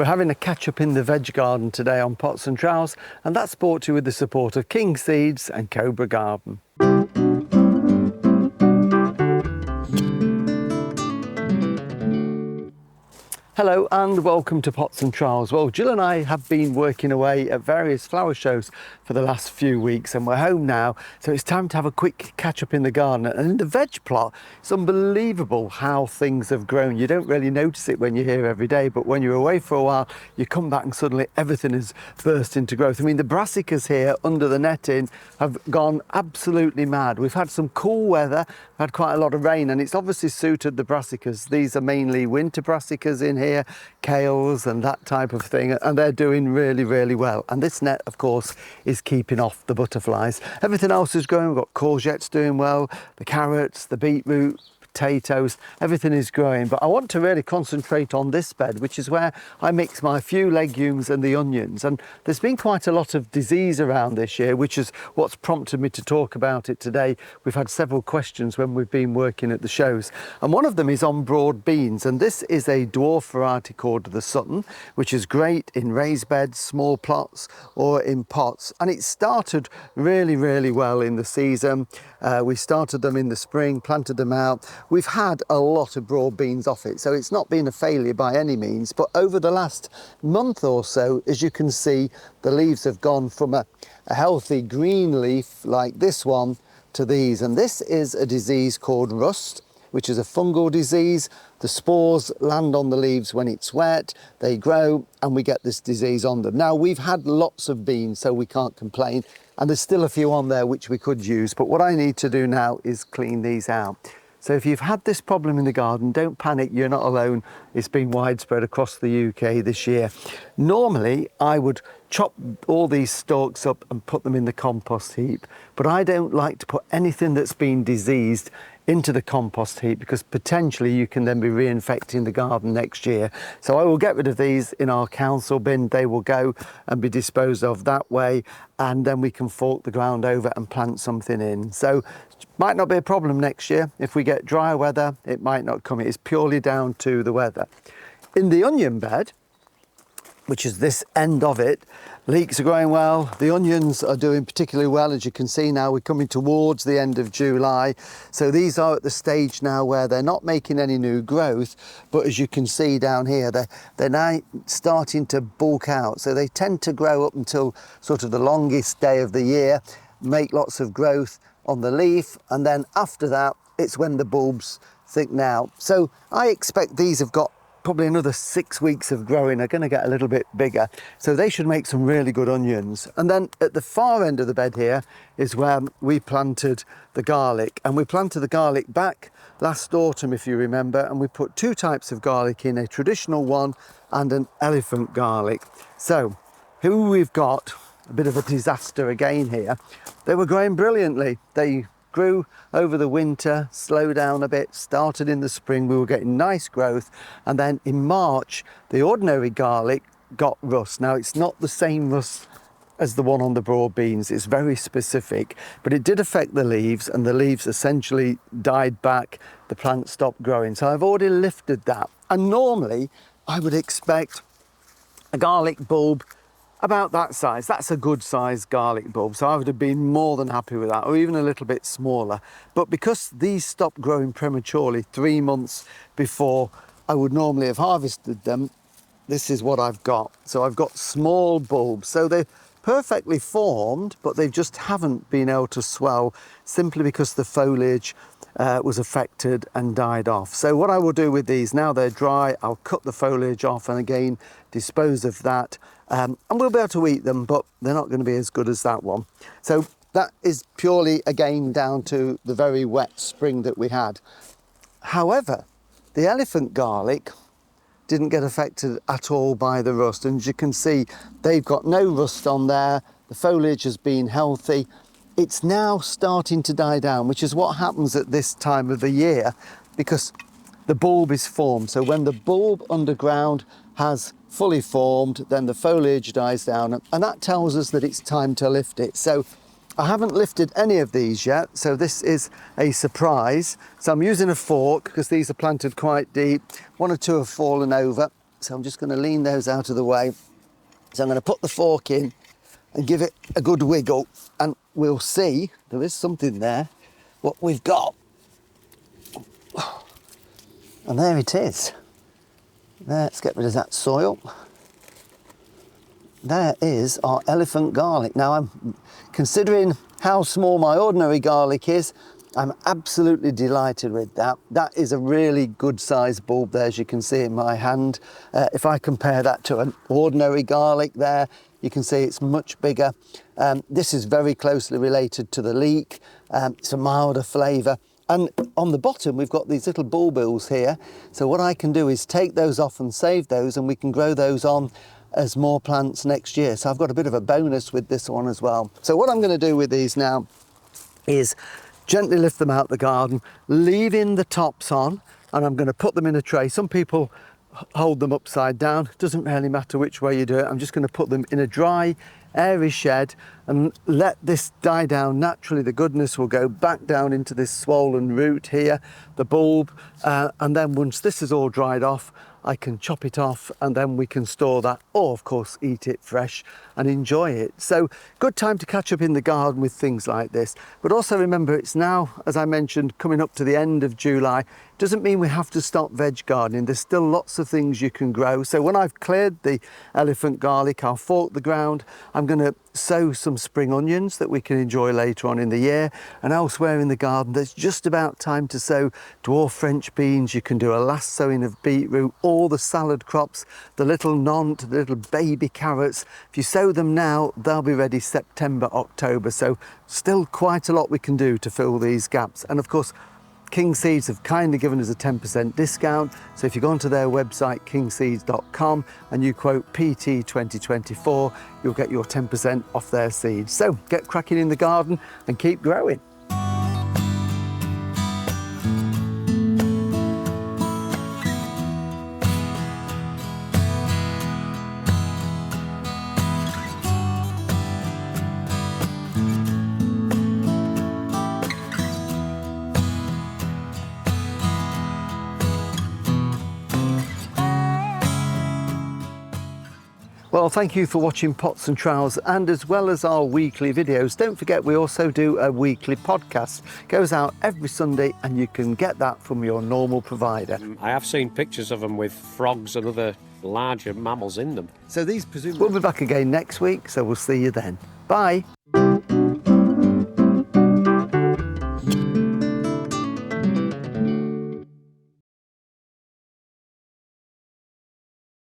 We're having a catch up in the veg garden today on Pots and Trowels, and that's brought to you with the support of King Seeds and Cobra Garden. Hello and welcome to Pots and Trowels. Well, Jill and I have been working away at various flower shows for the last few weeks and we're home now, so it's time to have a quick catch up in the garden. And in the veg plot, it's unbelievable how things have grown. You don't really notice it when you're here every day, but when you're away for a while, you come back and suddenly everything has burst into growth. I mean, the brassicas here under the netting have gone absolutely mad. We've had some cool weather, had quite a lot of rain, and it's obviously suited the brassicas. These are mainly winter brassicas in here, kales and that type of thing, and they're doing really well. And this net, of course, is keeping off the butterflies. Everything else is growing. We've got courgettes doing well, the carrots, the beetroot, potatoes, everything is growing. But I want to really concentrate on this bed, which is where I mix my few legumes and the onions. And there's been quite a lot of disease around this year, which is what's prompted me to talk about it today. We've had several questions when we've been working at the shows, and one of them is on broad beans. And this is a dwarf variety called the Sutton, which is great in raised beds, small plots or in pots. And it started really well in the season. We started them in the spring, planted them out. We've had a lot of broad beans off it, so it's not been a failure by any means. But over the last month or so, as you can see, the leaves have gone from a healthy green leaf like this one to these. And this is a disease called rust, which is a fungal disease. The spores land on the leaves when it's wet, they grow, and we get this disease on them. Now, we've had lots of beans, so we can't complain, and there's still a few on there which we could use, but what I need to do now is clean these out. So if you've had this problem in the garden, don't panic, you're not alone. It's been widespread across the UK this year. Normally, I would chop all these stalks up and put them in the compost heap, but I don't like to put anything that's been diseased into the compost heap because potentially you can then be reinfecting the garden next year. So I will get rid of these in our council bin. They will go and be disposed of that way, and then we can fork the ground over and plant something in. So might not be a problem next year. If we get drier weather, it might not come. It is purely down to the weather. In the onion bed, which is this end of it, leeks are growing well. The onions are doing particularly well. As you can see now, we're coming towards the end of July. So these are at the stage now where they're not making any new growth, but as you can see down here, they're now starting to bulk out. So they tend to grow up until sort of the longest day of the year, make lots of growth on the leaf, and then after that, it's when the bulbs thicken out. So I expect these have got probably another 6 weeks of growing, are going to get a little bit bigger, so they should make some really good onions. And then at the far end of the bed here is where we planted the garlic, and we planted the garlic back last autumn, if you remember, and we put two types of garlic in, a traditional one and an elephant garlic. So here we've got a bit of a disaster again here. They were growing brilliantly. They grew over the winter, slowed down a bit, started in the spring, we were getting nice growth, and then in March the ordinary garlic got rust. Now, it's not the same rust as the one on the broad beans, it's very specific, but it did affect the leaves, and the leaves essentially died back, the plant stopped growing. So I've already lifted that, and normally I would expect a garlic bulb about that size. That's a good size garlic bulb, so I would have been more than happy with that, or even a little bit smaller. But because these stopped growing prematurely 3 months before I would normally have harvested them, this is what I've got. So I've got small bulbs, so they're perfectly formed, but they just haven't been able to swell simply because the foliage was affected and died off. So what I will do with these, now they're dry, I'll cut the foliage off and again dispose of that, and we'll be able to eat them, but they're not going to be as good as that one. So that is purely again down to the very wet spring that we had. However, the elephant garlic didn't get affected at all by the rust, and as you can see, they've got no rust on there, the foliage has been healthy. It's now starting to die down, which is what happens at this time of the year because the bulb is formed. So when the bulb underground has fully formed, then the foliage dies down, and that tells us that it's time to lift it. So I haven't lifted any of these yet, so this is a surprise. So I'm using a fork because these are planted quite deep. One or two have fallen over. so I'm just going to lean those out of the way. So I'm going to put the fork in and give it a good wiggle, and we'll see, there is something there, what we've got. And there it is. Let's get rid of that soil. There is our elephant garlic. Now, I'm considering how small my ordinary garlic is, I'm absolutely delighted with that. That is a really good sized bulb there, as you can see in my hand. If I compare that to an ordinary garlic there, you can see it's much bigger. This is very closely related to the leek. It's a milder flavour. And on the bottom, we've got these little bulbils here. So what I can do is take those off and save those, and we can grow those on as more plants next year. So I've got a bit of a bonus with this one as well. So what I'm going to do with these now is gently lift them out the garden, leaving the tops on, and I'm going to put them in a tray. Some people hold them upside down. It doesn't really matter which way you do it. I'm just going to put them in a dry, airy shed and let this die down naturally. The goodness will go back down into this swollen root here, the bulb, and then once this is all dried off, I can chop it off and then we can store that, or of course eat it fresh and enjoy it. So good time to catch up in the garden with things like this. But also remember, it's now, as I mentioned, coming up to the end of July. Doesn't mean we have to stop veg gardening. There's still lots of things you can grow. So when I've cleared the elephant garlic, I'll fork the ground. I'm going to sow some spring onions that we can enjoy later on in the year. And elsewhere in the garden, there's just about time to sow dwarf French beans. You can do a last sowing of beetroot, all the salad crops, the little nont, the little baby carrots. If you sow them now, they'll be ready September, October. So still quite a lot we can do to fill these gaps. And of course, King Seeds have kindly given us a 10% discount. So if you go onto their website, kingseeds.com, and you quote PT2024, you'll get your 10% off their seeds. So get cracking in the garden and keep growing. Well, thank you for watching Pots and Trowels, and as well as our weekly videos, don't forget we also do a weekly podcast. It goes out every Sunday and you can get that from your normal provider. I have seen pictures of them with frogs and other larger mammals in them. So these presumably... We'll be back again next week, so we'll see you then. Bye.